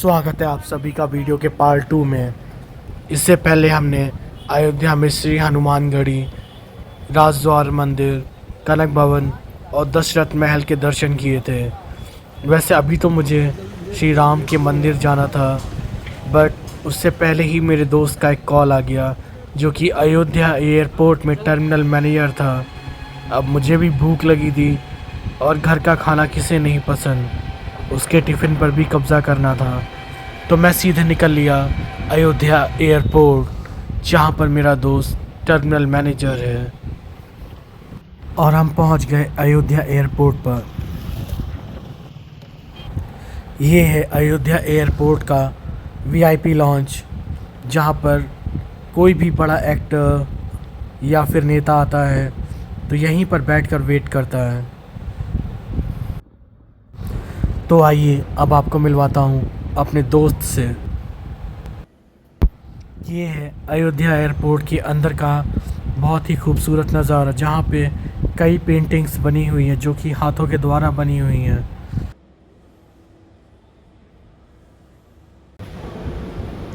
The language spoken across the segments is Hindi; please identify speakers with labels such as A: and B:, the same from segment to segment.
A: स्वागत है आप सभी का वीडियो के पार्ट 2 में। इससे पहले हमने अयोध्या में श्री हनुमानगढ़ी, राजद्वार मंदिर, कनक भवन और दशरथ महल के दर्शन किए थे। वैसे अभी तो मुझे श्री राम के मंदिर जाना था, बट उससे पहले ही मेरे दोस्त का एक कॉल आ गया जो कि अयोध्या एयरपोर्ट में टर्मिनल मैनेजर था। अब मुझे भी भूख लगी थी और घर का खाना किसे नहीं पसंद, उसके टिफ़िन पर भी कब्ज़ा करना था। तो मैं सीधे निकल लिया अयोध्या एयरपोर्ट, जहाँ पर मेरा दोस्त टर्मिनल मैनेजर है, और हम पहुँच गए अयोध्या एयरपोर्ट पर। ये है अयोध्या एयरपोर्ट का वीआईपी लॉन्च, जहाँ पर कोई भी बड़ा एक्टर या फिर नेता आता है तो यहीं पर बैठकर वेट करता है। तो आइए अब आपको मिलवाता हूँ अपने दोस्त से। ये है अयोध्या एयरपोर्ट के अंदर का बहुत ही खूबसूरत नज़ारा, जहाँ पे कई पेंटिंग्स बनी हुई हैं जो कि हाथों के द्वारा बनी हुई हैं।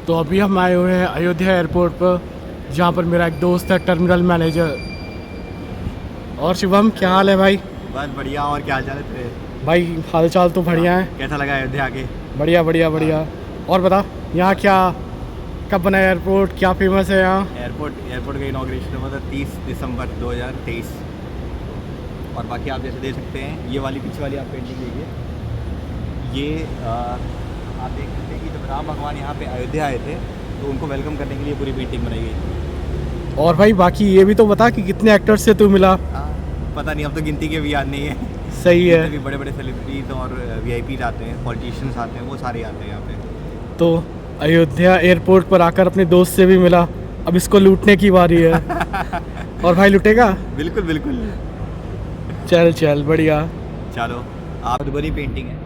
A: तो अभी हम आए हुए हैं अयोध्या एयरपोर्ट पर, जहाँ पर मेरा एक दोस्त है टर्मिनल मैनेजर। और शिवम, क्या हाल है भाई?
B: बस बढ़िया। और क्या हाल चाल है तेरे?
A: भाई हाल चाल तो बढ़िया है।
B: कैसा लगा अयोध्या आके?
A: बढ़िया बढ़िया बढ़िया। और बता, यहाँ क्या कब बना एयरपोर्ट, क्या फेमस है यहाँ?
B: एयरपोर्ट का इनॉग्रेशन हुआ था 30 दिसंबर 2023। और बाकी आप जैसे देख सकते हैं, ये वाली पीछे वाली आप पेंटिंग देखिए। ये आप देख सकते हैं कि जब राम भगवान यहाँ पे अयोध्या आए थे तो उनको वेलकम करने के लिए पूरी पेंटिंग बनाई गई।
A: और भाई बाकी ये भी तो बता कि कितने एक्टर्स से तू मिला?
B: पता नहीं, अब तो गिनती के भी याद नहीं है।
A: सही है।
B: भी बड़े बड़े सेलिब्रिटीज और वीआईपी आते हैं, पॉलिटिशियंस आते हैं, वो सारे आते हैं यहाँ पे।
A: तो अयोध्या एयरपोर्ट पर आकर अपने दोस्त से भी मिला, अब इसको लूटने की बारी है। और भाई लूटेगा?
B: बिल्कुल बिल्कुल।
A: चल चल बढ़िया।
B: चलो, आप मधुबनी पेंटिंग है।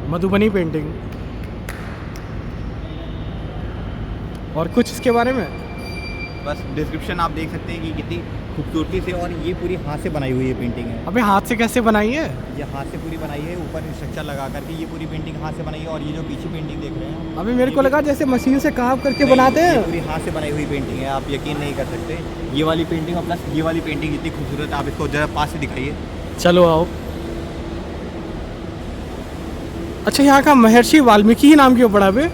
A: मधुबनी पेंटिंग। और कुछ इसके बारे में?
B: बस डिस्क्रिप्शन आप देख सकते हैं कि कितनी खूबसूरती से, और ये पूरी हाथ से बनाई हुई है पेंटिंग है।
A: अबे हाथ से कैसे बनाई है?
B: ये हाथ से पूरी बनाई है, ऊपर स्ट्रक्चर लगा करके ये पूरी पेंटिंग हाथ से बनाई है। और ये जो पीछे पेंटिंग देख रहे हैं,
A: अबे मेरे को लगा जैसे मशीन से काव करके बनाते
B: ये
A: हैं।
B: पूरी हाथ से बनाई हुई पेंटिंग है, आप यकीन नहीं कर सकते। ये वाली पेंटिंग और प्लस ये वाली पेंटिंग इतनी खूबसूरत है, आप इसको जरा पास से दिखाइए।
A: चलो आओ। अच्छा, यहाँ का महर्षि वाल्मीकि ही नाम क्यों पड़ा बे?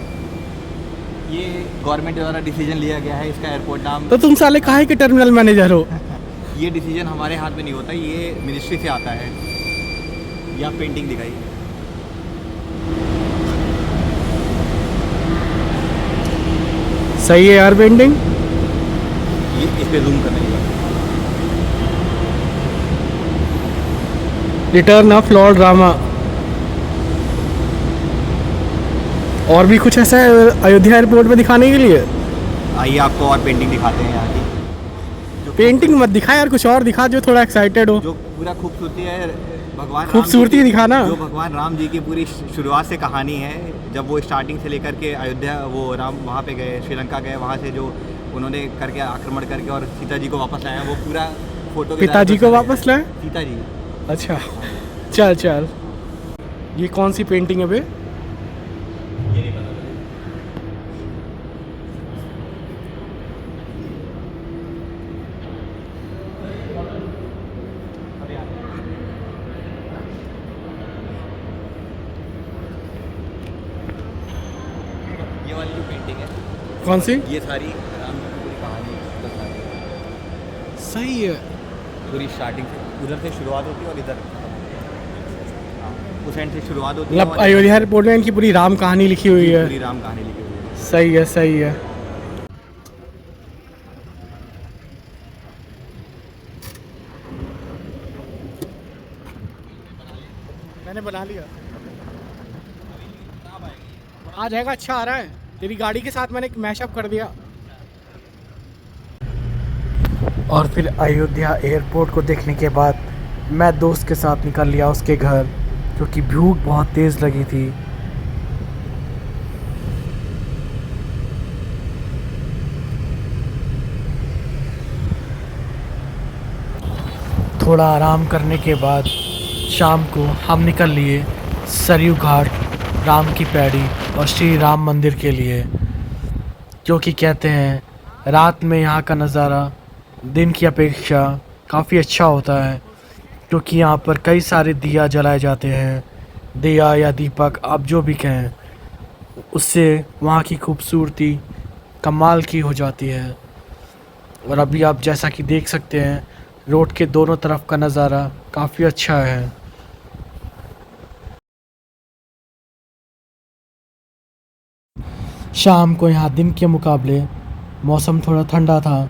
B: ये गवर्नमेंट द्वारा डिसीजन लिया गया है इसका एयरपोर्ट नाम।
A: तो तुम साले काहे के टर्मिनल मैनेजर हो?
B: ये डिसीजन हमारे हाथ में नहीं होता, ये मिनिस्ट्री से आता है। ये आप पेंटिंग दिखाइए।
A: सही है यार पेंटिंग।
B: ये इस पे जूम करने की बात।
A: Return of Lord Rama. और भी कुछ ऐसा है अयोध्या एयरपोर्ट में दिखाने के लिए?
B: आइए आपको और पेंटिंग दिखाते हैं यहाँ की।
A: पेंटिंग मत दिखा यार, कुछ और दिखा जो थोड़ा एक्साइटेड हो।
B: जो पूरा खूबसूरती है, भगवान
A: खूबसूरती दिखाना।
B: जो भगवान राम जी की पूरी शुरुआत से कहानी है, जब वो स्टार्टिंग से लेकर के अयोध्या, वो राम वहाँ पे गए, श्रीलंका गए, वहाँ से जो उन्होंने करके आक्रमण करके और सीता जी को वापस लाया, वो पूरा फोटो।
A: पिताजी को वापस लाए?
B: सीता जी।
A: अच्छा चल चल। ये कौन सी पेंटिंग है बे?
B: ये नहीं पता। ये वाली जो पेंटिंग है,
A: कौन सी?
B: ये सारी राम जी की पूरी कहानी बता रही है।
A: सही है।
B: पूरी स्टार्टिंग से उधर से शुरुआत होती है और इधर उस एंड से शुरुआत होती है।
A: मतलब अयोध्या एयरपोर्ट में इनकी पूरी राम कहानी लिखी हुई है।
B: पूरी राम कहानी लिखी हुई है।
A: सही है सही है। मैंने बना लिया। आ जाएगा, अच्छा आ रहा है। तेरी गाड़ी के साथ मैंने मैशअप कर दिया। और फिर अयोध्या एयरपोर्ट को देखने के बाद मैं दोस्त के साथ निकल लिया उसके घर, क्योंकि भूख बहुत तेज़ लगी थी। थोड़ा आराम करने के बाद शाम को हम निकल लिए सरयू घाट, राम की पैड़ी और श्री राम मंदिर के लिए, क्योंकि कहते हैं रात में यहाँ का नज़ारा दिन की अपेक्षा काफ़ी अच्छा होता है, क्योंकि यहाँ पर कई सारे दिया जलाए जाते हैं, दिया या दीपक आप जो भी कहें, उससे वहाँ की खूबसूरती कमाल की हो जाती है। और अभी आप जैसा कि देख सकते हैं रोड के दोनों तरफ का नज़ारा काफ़ी अच्छा है। शाम को यहाँ दिन के मुकाबले मौसम थोड़ा ठंडा था,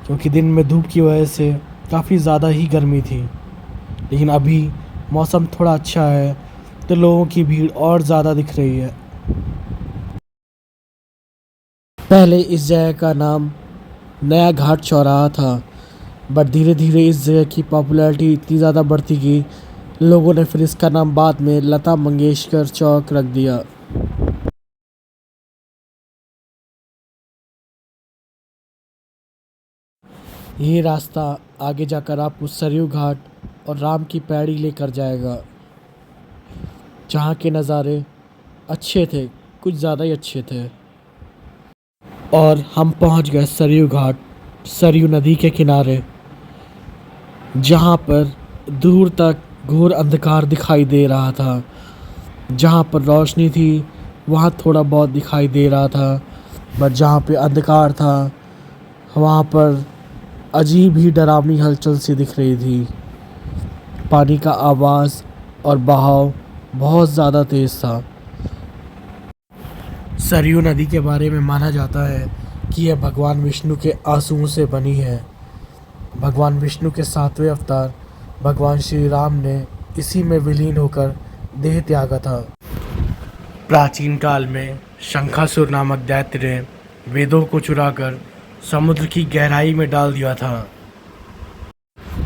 A: क्योंकि दिन में धूप की वजह से काफ़ी ज़्यादा ही गर्मी थी, लेकिन अभी मौसम थोड़ा अच्छा है तो लोगों की भीड़ और ज़्यादा दिख रही है। पहले इस जगह का नाम नया घाट चौराहा था, बट धीरे धीरे इस जगह की पॉपुलैरिटी इतनी ज़्यादा बढ़ती गई, लोगों ने फिर इसका नाम बाद में लता मंगेशकर चौक रख दिया। ये रास्ता आगे जाकर आपको सरयू घाट और राम की पैड़ी लेकर जाएगा, जहाँ के नज़ारे अच्छे थे, कुछ ज़्यादा ही अच्छे थे। और हम पहुँच गए सरयू घाट, सरयू नदी के किनारे, जहाँ पर दूर तक घोर अंधकार दिखाई दे रहा था। जहाँ पर रोशनी थी वहाँ थोड़ा बहुत दिखाई दे रहा था, बट जहाँ पे अंधकार था वहाँ पर अजीब ही डरावनी हलचल सी दिख रही थी। पानी का आवाज़ और बहाव बहुत ज़्यादा तेज़ था। सरयू नदी के बारे में माना जाता है कि यह भगवान विष्णु के आंसुओं से बनी है। भगवान विष्णु के 7वें अवतार भगवान श्री राम ने इसी में विलीन होकर देह त्यागा था। प्राचीन काल में शंखासुर नामक दैत्य ने वेदों को चुराकर समुद्र की गहराई में डाल दिया था,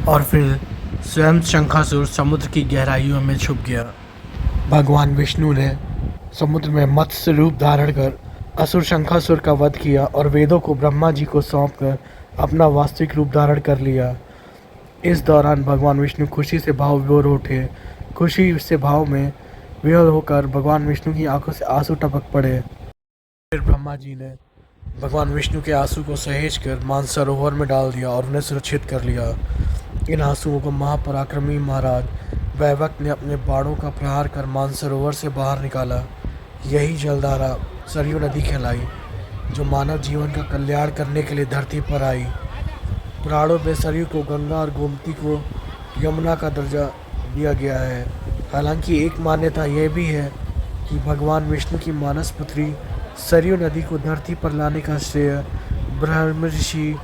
A: और फिर स्वयं शंखासुर समुद्र की गहराइयों में छुप गया। भगवान विष्णु ने समुद्र में मत्स्य रूप धारण कर असुर शंखासुर का वध किया और वेदों को ब्रह्मा जी को सौंपकर अपना वास्तविक रूप धारण कर लिया। इस दौरान भगवान विष्णु खुशी से भाव विभोर उठे। खुशी से भाव में विभोर होकर भगवान विष्णु की आंखों से आंसू टपक पड़े। फिर ब्रह्मा जी ने भगवान विष्णु के आंसू को सहेज कर मानसरोवर में डाल दिया और उन्हें सुरक्षित कर लिया। इन आंसुओं को महापराक्रमी महाराज वैवक्त ने अपने बाणों का प्रहार कर मानसरोवर से बाहर निकाला। यही जलधारा सरयू नदी कहलाई, जो मानव जीवन का कल्याण करने के लिए धरती पर आई। पुराणों में सरयू को गंगा और गोमती को यमुना का दर्जा दिया गया है। हालांकि एक मान्यता यह भी है कि भगवान विष्णु की मानस पुत्री सरयू नदी को धरती पर लाने का श्रेय ब्रह्म ऋषि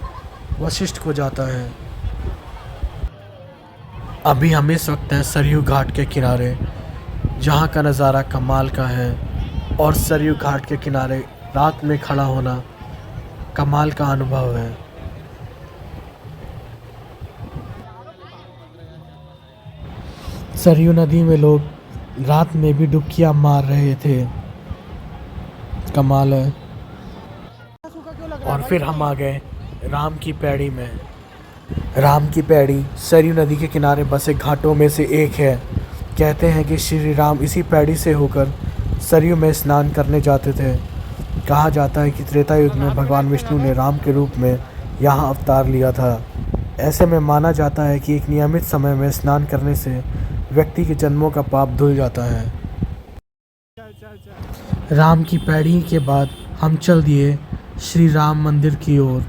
A: वशिष्ठ को जाता है। अभी हम इस वक्त हैं सरयू घाट के किनारे, जहाँ का नज़ारा कमाल का है, और सरयू घाट के किनारे रात में खड़ा होना कमाल का अनुभव है। सरयू नदी में लोग रात में भी डुबकियां मार रहे थे, कमाल है। और फिर हम आ गए राम की पैड़ी में। राम की पैड़ी सरयू नदी के किनारे बसे घाटों में से एक है। कहते हैं कि श्री राम इसी पैड़ी से होकर सरयू में स्नान करने जाते थे। कहा जाता है कि त्रेता युग में भगवान विष्णु ने राम के रूप में यहाँ अवतार लिया था। ऐसे में माना जाता है कि एक नियमित समय में स्नान करने से व्यक्ति के जन्मों का पाप धुल जाता है। राम की पैड़ी के बाद हम चल दिए श्री राम मंदिर की ओर।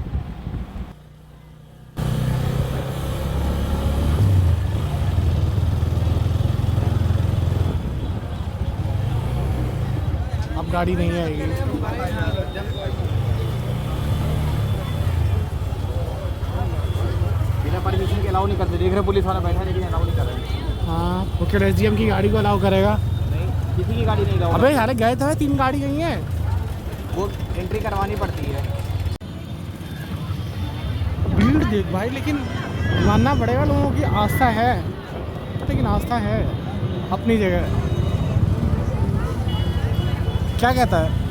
A: अब गाड़ी नहीं आएगी।
B: बिना परमिशन के अलाउ नहीं करते। देख रहे पुलिस वाला बैठा है लेकिन अलाउ नहीं कर रहे।
A: हाँ, वो क्या एसडीएम की गाड़ी को अलाउ करेगा?
B: नहीं, किसी की गाड़ी नहीं अलाउ।
A: अबे यार गए थे, 3 गाड़ी गई हैं।
B: वो एंट्री करवानी पड़ती है।
A: भीड़ देख भाई, लेकिन मानना पड़ेगा लोगों की आस्था है, लेकिन आस्था है अपनी जगह। क्या कहता है?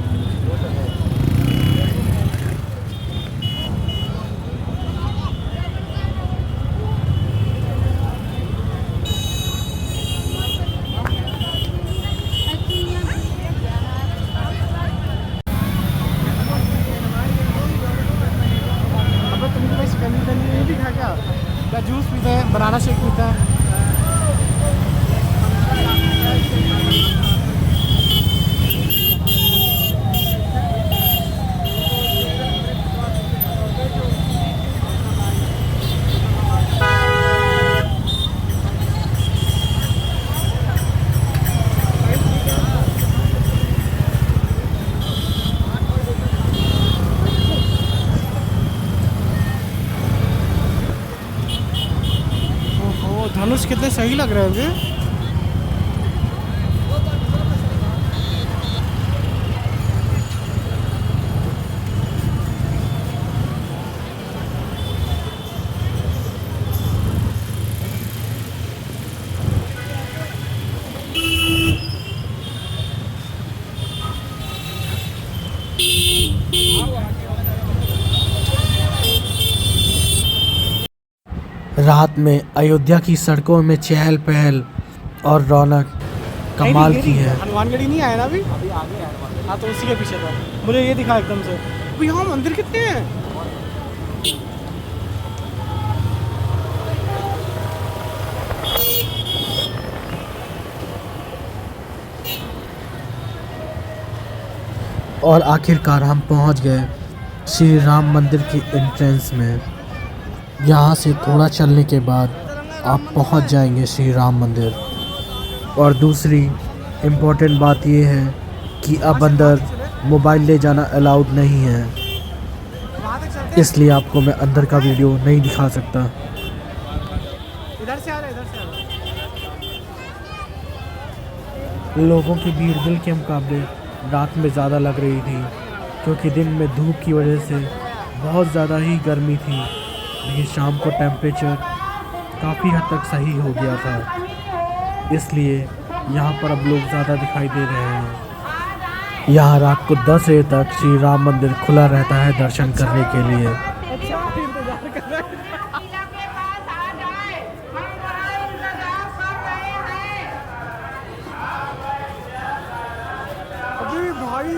A: कितने सही लग रहे हैं। रात में अयोध्या की सड़कों में चहल पहल और रौनक कमाल की है।
C: हनुमानगढ़ी नहीं आया ना अभी
B: आगे है हनुमानगढ़ी।
C: हाँ तो उसी के पीछे था। मुझे ये दिखा एकदम से अभी यहाँ मंदिर कितने हैं।
A: और आखिरकार हम पहुंच गए श्री राम मंदिर की एंट्रेंस में। यहाँ से थोड़ा चलने के बाद आप पहुंच जाएंगे श्री राम मंदिर। और दूसरी इम्पोर्टेंट बात ये है कि अब अंदर मोबाइल ले जाना अलाउड नहीं है,
C: वहाँ तक चलते
A: इसलिए आपको मैं अंदर का वीडियो नहीं दिखा सकता।
C: हैं। इधर से आ रहे इधर से आ रहे।
A: लोगों की भीड़ दिल के मुकाबले रात में ज़्यादा लग रही थी, क्योंकि दिन में धूप की वजह से बहुत ज़्यादा ही गर्मी थी। लेकिन शाम को टेम्परेचर काफ़ी हद तक सही हो गया था, इसलिए यहाँ पर अब लोग ज़्यादा दिखाई दे रहे हैं। यहाँ रात को 10 बजे तक श्री राम मंदिर खुला रहता है दर्शन करने के लिए।
C: अच्छा इंतजार कर रहे हैं। अभी भाई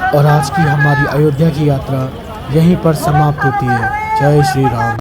A: और आज की हमारी अयोध्या की यात्रा यहीं पर समाप्त होती है। जय श्री राम।